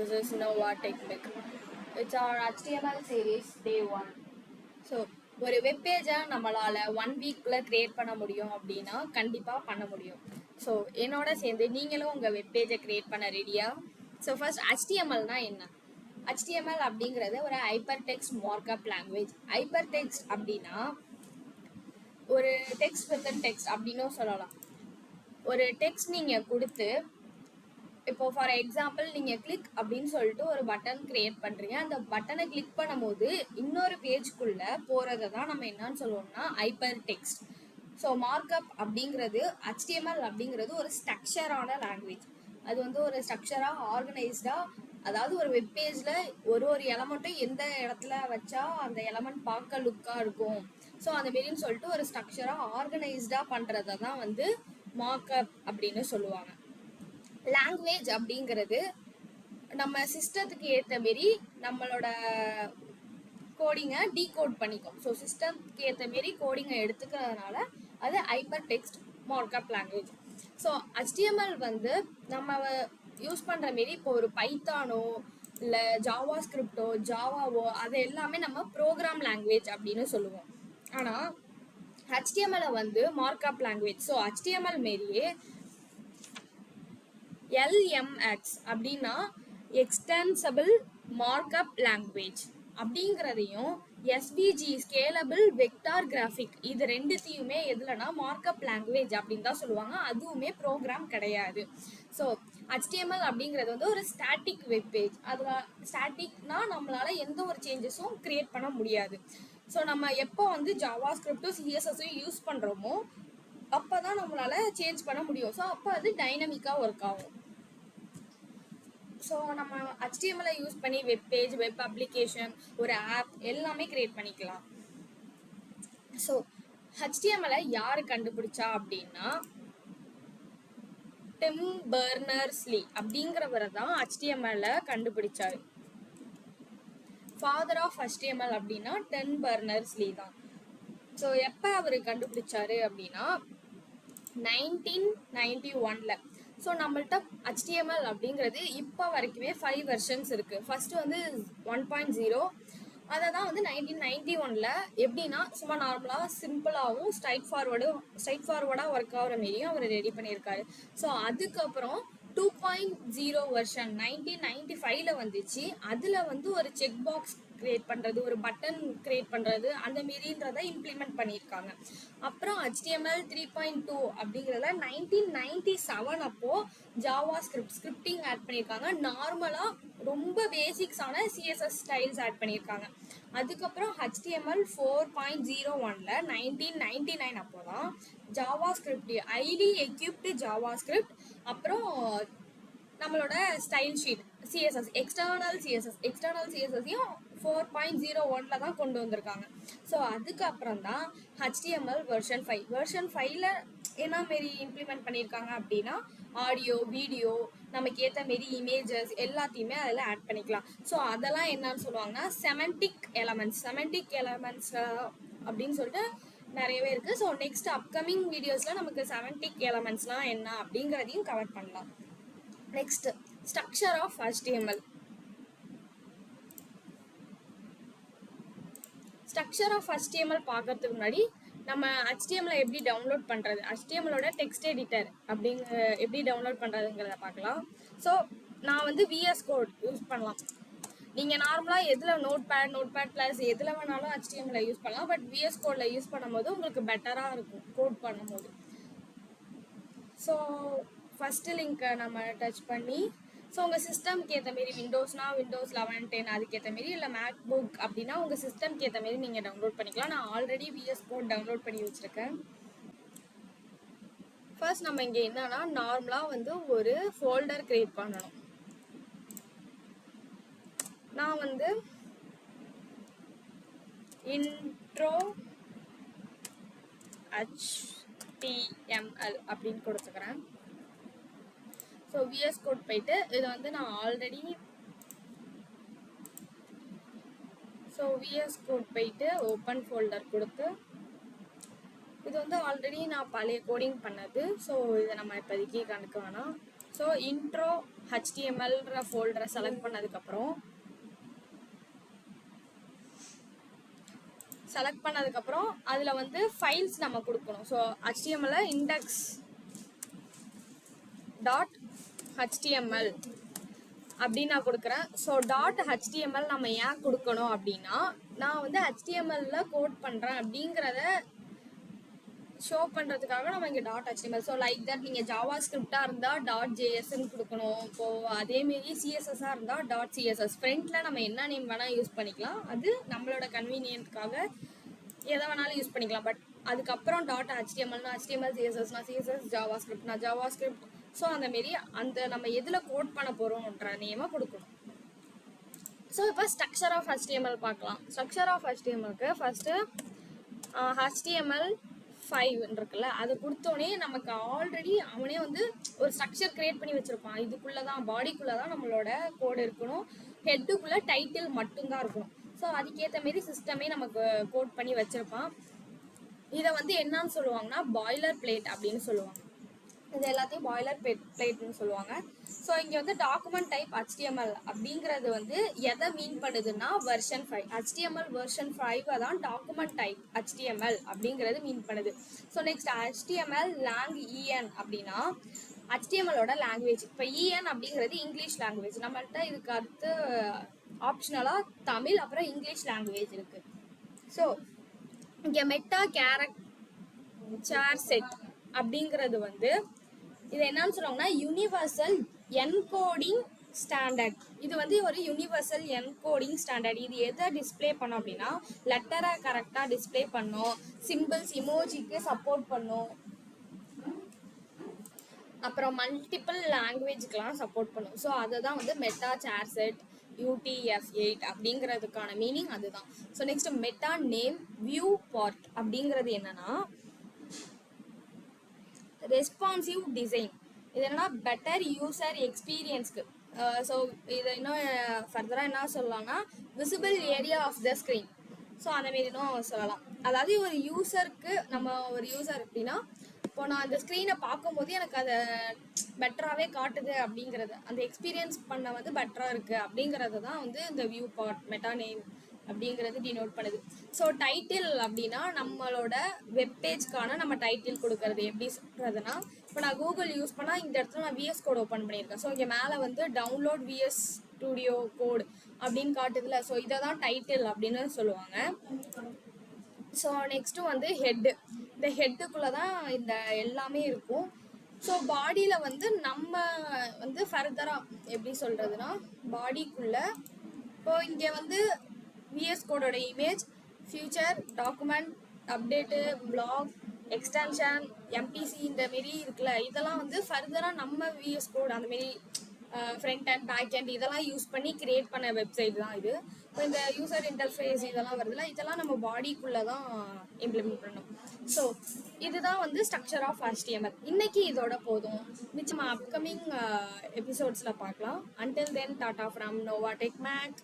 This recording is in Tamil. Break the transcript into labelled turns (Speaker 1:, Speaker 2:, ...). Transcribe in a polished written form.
Speaker 1: this is Nova Technic. It's our HTML series day 1. So, ஒரு வெப் பேஜை நம்மளால 1 வீக்ல கிரியேட் பண்ண முடியும் அப்படின்னா கண்டிப்பா பண்ண முடியும். ஸோ என்னோட சேர்ந்து நீங்களும் உங்க வெப் பேஜை கிரியேட் பண்ண ரெடியா? ஸோ ஃபர்ஸ்ட் HTMLனா என்ன? HTML அப்படிங்கிறது ஒரு hyper text markup language. Hyper text அப்படின்னா ஒரு டெக்ஸ்ட் வித் டெக்ஸ்ட் அப்படின்னும் சொல்லலாம். ஒரு டெக்ஸ்ட் நீங்க கொடுத்து இப்போ ஃபார் எக்ஸாம்பிள் நீங்கள் கிளிக் அப்படின்னு சொல்லிட்டு ஒரு பட்டன் கிரியேட் பண்ணுறீங்க. அந்த பட்டனை கிளிக் பண்ணும்போது இன்னொரு பேஜ்குள்ளே போகிறத தான் நம்ம என்னன்னு சொல்லுவோம்னா ஹைப்பர் டெக்ஸ்ட். ஸோ மார்க்அப் அப்படிங்கிறது HTML அப்படிங்கிறது ஒரு ஸ்ட்ரக்சரான லாங்குவேஜ். அது வந்து ஒரு ஸ்ட்ரக்சராக ஆர்கனைஸ்டாக, அதாவது ஒரு வெப் பேஜில் ஒரு எலமெண்ட்டும் எந்த இடத்துல வச்சா அந்த எலமெண்ட் பார்க்க லுக்காக இருக்கும். ஸோ அந்த மாரின்னு சொல்லிட்டு ஒரு ஸ்ட்ரக்சராக ஆர்கனைஸ்டாக பண்ணுறத தான் வந்து மார்க்அப் அப்படின்னு சொல்லுவாங்க. லாங்குவேஜ் அப்படிங்கிறது நம்ம சிஸ்டத்துக்கு ஏற்ற மாரி நம்மளோட கோடிங்கை டீகோட் பண்ணிக்கும். ஸோ சிஸ்டத்துக்கு ஏற்ற மாரி கோடிங்கை எடுத்துக்கிறதுனால அது hyper text markup language. So HTML வந்து நம்ம யூஸ் பண்ணுற மாரி இப்போ ஒரு பைத்தானோ இல்லை ஜாவா ஸ்கிரிப்டோ ஜாவாவோ அது எல்லாமே நம்ம ப்ரோக்ராம் லாங்குவேஜ் அப்படின்னு சொல்லுவோம். ஆனால் HTML வந்து மார்க்அப் லாங்குவேஜ். ஸோ HTML மாரியே LMX அப்படின்னா எக்ஸ்டென்சிபிள் மார்க்அப் லாங்குவேஜ் அப்படிங்கிறதையும் SVG ஸ்கேலபிள் வெக்டார் கிராஃபிக் இது ரெண்டுத்தையுமே எதுலனா மார்க்அப் லாங்குவேஜ் அப்படின்னு தான் சொல்லுவாங்க. அதுவுமே ப்ரோக்ராம் கிடையாது. ஸோ HTML அப்படிங்கிறது வந்து ஒரு ஸ்டாட்டிக் வெப் பேஜ். அதில் ஸ்டாட்டிக்னா நம்மளால எந்த ஒரு சேஞ்சஸும் கிரியேட் பண்ண முடியாது. ஸோ நம்ம எப்போ வந்து ஜாவா ஸ்கிரிப்டும் CSSஸும் யூஸ் பண்ணுறோமோ அப்போ தான் நம்மளால சேஞ்ச் பண்ண முடியும். ஸோ அப்போ அது டைனமிக்காக ஒர்க் ஆகும். ஸோ நம்ம HTML யூஸ் பண்ணி வெப் பேஜ், வெப் அப்ளிகேஷன், ஒரு ஆப் எல்லாமே கிரியேட் பண்ணிக்கலாம். ஸோ HTML யார் கண்டுபிடிச்சா அப்படின்னா டிம் பெர்னர்ஸ்-லீ அப்படிங்கிறவரை தான் HTML கண்டுபிடிச்சாரு. ஃபாதர் ஆஃப் HTML அப்படின்னா டிம் பெர்னர்ஸ்-லீ தான். ஸோ எப்போ அவர் கண்டுபிடிச்சாரு அப்படின்னா 1991ல். ஸோ நம்மள்ட்ட HTML அப்படிங்கிறது இப்போ வரைக்குமே 5 வெர்ஷன்ஸ் இருக்குது. ஃபர்ஸ்ட் வந்து 1.0, அதை தான் வந்து 1991ல் எப்படின்னா சும்மா நார்மலாக சிம்பிளாகவும் ஸ்ட்ரைட் ஃபார்வர்டாக ஒர்க் ஆகிற மாரியும் அவர் ரெடி பண்ணியிருக்காரு. ஸோ அதுக்கப்புறம் 2.0 வெர்ஷன் 1995ல் வந்துச்சு. அதில் வந்து ஒரு செக் பாக்ஸ் கிரியேட் பண்ணுறது, ஒரு பட்டன் கிரியேட் பண்ணுறது அந்த மாரின்றதை இம்ப்ளிமெண்ட் பண்ணியிருக்காங்க. அப்புறம் HTML 3.2 அப்படிங்கிறத 1997 அப்போது ஜாவா ஸ்கிரிப்டிங் ஆட் பண்ணியிருக்காங்க. நார்மலாக ரொம்ப பேசிக்ஸான CSS ஸ்டைல்ஸ் ஆட் பண்ணியிருக்காங்க. அதுக்கப்புறம் HTML 4.01ல் 1999 அப்போ தான் Java script, highly equipped Java script, அப்புறம் நம்மளோட ஸ்டைல் ஷீட் CSS, எக்ஸ்டர்னல் CSSையும் 4.01ல் தான் கொண்டு வந்திருக்காங்க. ஸோ அதுக்கப்புறம் தான் HTML வெர்ஷன் 5. வெர்ஷன் 5ல் என்ன மாரி இம்ப்ளிமெண்ட் பண்ணியிருக்காங்க அப்படின்னா ஆடியோ, வீடியோ, நமக்கு ஏற்ற மாரி இமேஜஸ் எல்லாத்தையுமே அதில் ஆட் பண்ணிக்கலாம். ஸோ அதெல்லாம் என்னன்னு சொல்லுவாங்கன்னா செமண்டிக் எலமெண்ட்ஸ் அப்படின்னு சொல்லிட்டு நிறையவே இருக்குது. ஸோ நெக்ஸ்ட் அப்கமிங் வீடியோஸில் நமக்கு செமண்டிக் எலமெண்ட்ஸ்லாம் என்ன அப்படிங்கிறதையும் கவர் பண்ணலாம். Next structure of HTML. Structure of HTML பார்க்கறதுக்கு முன்னாடி நம்ம HTML எப்படி டவுன்லோட் பண்ணுறது, HTMLோட டெக்ஸ்ட் எடிட்டர் எப்படி டவுன்லோட் பண்ணுறதுங்கிறத பார்க்கலாம். ஸோ நான் வந்து VS Code யூஸ் பண்ணலாம். நீங்கள் நார்மலாக எதில் நோட்பேட் ப்ளஸ் எதில் வேணாலும் HTML யூஸ் பண்ணலாம். பட் VS Codeல யூஸ் பண்ணும்போது உங்களுக்கு பெட்டராக இருக்கும் கோட் பண்ணும்போது. ஸோ ஃபஸ்ட்டு லிங்க்கை நம்ம டச் பண்ணி, ஸோ உங்கள் சிஸ்டம்க்கு ஏற்ற மாரி விண்டோஸ்னால் விண்டோஸ் 11, 10 அதுக்கேற்ற மாரி, இல்லை மேக் புக் அப்படின்னா உங்கள் சிஸ்டம்க்கு ஏற்ற மாரி நீங்கள் டவுன்லோட் பண்ணிக்கலாம். நான் ஆல்ரெடி VS Code டவுன்லோட் பண்ணி வச்சுருக்கேன். ஃபர்ஸ்ட் நம்ம இங்கே என்னன்னா நார்மலாக வந்து ஒரு ஃபோல்டர் கிரியேட் பண்ணணும். நான் வந்து இன்ட்ரோ HTML அப்படின்னு கொடுத்துக்கிறேன். ஸோ VS Code போயிட்டு இதை வந்து நான் ஆல்ரெடி VS Code போயிட்டு ஓப்பன் ஃபோல்டர் கொடுத்து, இது வந்து ஆல்ரெடி நான் பழைய கோடிங் பண்ணது. ஸோ இதை நம்ம இப்போதைக்கு கணக்கு வேணாம். ஸோ இன்ட்ரோ ஹெச்டிஎம்எல்ன்ற ஃபோல்டரை செலக்ட் பண்ணதுக்கப்புறம் அதில் வந்து ஃபைல்ஸ் நம்ம கொடுக்கணும். So HTML index dot HTML அப்படின்னு நான் கொடுக்குறேன். ஸோ டாட் HTML நம்ம ஏன் கொடுக்கணும் அப்படின்னா, நான் வந்து HTML கோட் பண்ணுறேன் அப்படிங்கிறத ஷோ பண்ணுறதுக்காக நம்ம இங்கே dot HTML. So like that நீங்கள் ஜாவா ஸ்கிரிப்டாக இருந்தால் டாட் ஜேஎஸ்ன்னு கொடுக்கணும். இப்போது அதேமாரி சிஎஸ்எஸ்ஸாக இருந்தால் டாட் சிஎஸ்எஸ். ஃப்ரண்ட்டில் நம்ம என்ன நேம் வேணால் யூஸ் பண்ணிக்கலாம், அது நம்மளோட கன்வீனியன்ட்காக எதை வேணாலும் யூஸ் பண்ணிக்கலாம். பட் அதுக்கப்புறம் டாட் HTMLனா HTML, சிஎஸ்எஸ்னா சிஎஸ்எஸ், ஜாவா ஸ்கிரிப்ட்னா ஜாவா ஸ்கிரிப்ட். ஸோ அந்தமாரி அந்த நம்ம எதில் கோட் பண்ண போகிறோம்ன்ற நேமை கொடுக்கணும். ஸோ இப்போ ஸ்ட்ரக்சர் ஆஃப் HTML பார்க்கலாம். ஸ்ட்ரக்சர் ஆஃப் HTMLக்கு ஃபஸ்ட்டு HTML5 இருக்குல்ல, அது கொடுத்தோடனே நமக்கு ஆல்ரெடி அவனே வந்து ஒரு ஸ்ட்ரக்சர் கிரியேட் பண்ணி வச்சுருப்பான். இதுக்குள்ளே தான் பாடிக்குள்ளே தான் நம்மளோட கோடு இருக்கணும், ஹெட்டுக்குள்ளே டைட்டில் மட்டும்தான் இருக்கணும். ஸோ அதுக்கேற்ற மாரி சிஸ்டமே நமக்கு கோட் பண்ணி வச்சுருப்பான். இதை வந்து என்னன்னு சொல்லுவாங்கன்னா பாய்லர் பிளேட் அப்படின்னு சொல்லுவாங்க. இது எல்லாத்தையும் பாய்லர் பிளேட்னு சொல்லுவாங்க. ஸோ இங்கே வந்து டாக்குமெண்ட் டைப் HTML அப்படிங்கிறது வந்து எதை மீன் பண்ணுதுன்னா வெர்ஷன் 5. HTML வெர்ஷன் 5 தான் டாக்குமெண்ட் டைப் HTML அப்படிங்கிறது மீன் பண்ணுது. So next HTML lang en அப்படின்னா HTMLோட லாங்குவேஜ். இப்போ en அப்படிங்கிறது இங்கிலீஷ் லாங்குவேஜ். நம்மள்கிட்ட இதுக்கு அடுத்து ஆப்ஷனலாக தமிழ் அப்புறம் இங்கிலீஷ் லாங்குவேஜ் இருக்குது. ஸோ இங்கே மெட்டா கேரக்டர் செட் அப்படிங்கிறது வந்து இது என்னன்னு சொல்லுவாங்கன்னா யூனிவர்சல் என்கோடிங் ஸ்டாண்டர்ட். இது வந்து ஒரு யூனிவர்சல் என்கோடிங் ஸ்டாண்டர்ட். இது எதை டிஸ்பிளே பண்ணும் அப்படின்னா லெட்டரை கரெக்டாக டிஸ்பிளே பண்ணும், சிம்பிள்ஸ் இமோஜிக்கு சப்போர்ட் பண்ணும், அப்புறம் மல்டிபிள் லாங்குவேஜ்க்கெலாம் சப்போர்ட் பண்ணும். ஸோ அதை தான் வந்து மெட்டா சேர்செட் UTF-8 அப்படிங்கிறதுக்கான மீனிங் அதுதான். So next meta name view part அப்படிங்கிறது என்னன்னா ரெஸ்பான்சிவ் டிசைன். இது என்னன்னா பெட்டர் யூசர் எக்ஸ்பீரியன்ஸ்க்கு. ஸோ இதை இன்னும் ஃபர்தராக என்ன சொல்லலாம்னா visible area of the screen. So அந்தமாரி இன்னும் சொல்லலாம். அதாவது ஒரு யூசருக்கு நம்ம ஒரு யூசர் அப்படின்னா இப்போ நான் அந்த ஸ்க்ரீனை பார்க்கும்போது எனக்கு அதை பெட்டராகவே காட்டுது அப்படிங்கிறது, அந்த எக்ஸ்பீரியன்ஸ் பண்ண வந்து பெட்டராக இருக்குது அப்படிங்கிறது தான் வந்து இந்த வியூ பார்ட் மெட்டா நேம் அப்படிங்கிறது டினோட் பண்ணுது. ஸோ டைட்டில் அப்படின்னா நம்மளோட வெப்பேஜ்க்கான நம்ம டைட்டில் கொடுக்கறது. எப்படி சொல்கிறதுனா இப்போ நான் கூகுள் யூஸ் பண்ணால் இந்த இடத்துல நான் VS கோட் ஓப்பன் பண்ணியிருக்கேன். ஸோ இங்கே மேலே வந்து டவுன்லோட் VS ஸ்டுடியோ கோட் அப்படின்னு காட்டுதுல, ஸோ இதை தான் டைட்டில் அப்படின்னு சொல்லுவாங்க. ஸோ நெக்ஸ்ட்டு வந்து ஹெட்டு. இந்த ஹெட்டுக்குள்ளே தான் இந்த எல்லாமே இருக்கும். ஸோ பாடியில் வந்து நம்ம வந்து ஃபர்தராக எப்படி சொல்கிறதுனா பாடிக்குள்ளே இப்போது இங்கே வந்து VS கோடோட image, feature, document, update, blog, extension, MPC இந்த மாரி இருக்குல்ல, இதெல்லாம் வந்து ஃபர்தராக நம்ம VS கோட் அந்தமாரி ஃப்ரண்ட் அண்ட் பேக் அண்ட் இதெல்லாம் யூஸ் பண்ணி கிரியேட் பண்ண வெப்சைட் தான் இது. இப்போ இந்த யூசர் இன்டர்ஃபேஸ் இதெல்லாம் வருதுல, இதெல்லாம் நம்ம பாடிக்குள்ளே தான் இம்ப்ளிமெண்ட் பண்ணணும். ஸோ இதுதான் வந்து ஸ்ட்ரக்சர் ஆஃப் HTML. இன்னைக்கு இதோட போதும். மிச்சம் அப்கமிங் எபிசோட்ஸில் பார்க்கலாம். Until then tata from Nova Tech make.